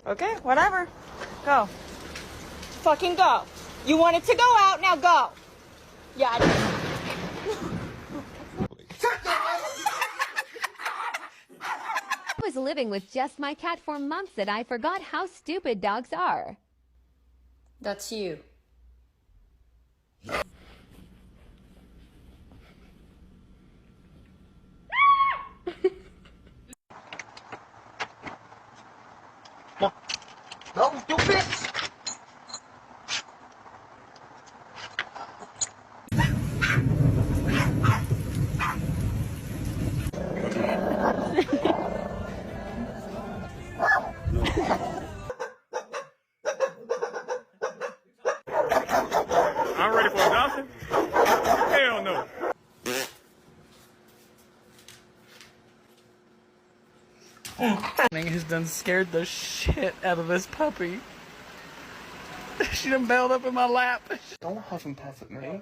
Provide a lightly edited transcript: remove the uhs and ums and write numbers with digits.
Okay, whatever. Go. Fucking go. You wanted to go out, now go. Yeah, I did. I was living with just my cat for months that I forgot how stupid dogs are. That's you. No, you bitch! I'm ready for adoption? Hell no. Has done scared the shit out of this puppy. She done bailed up in my lap. Don't huff and puff at me.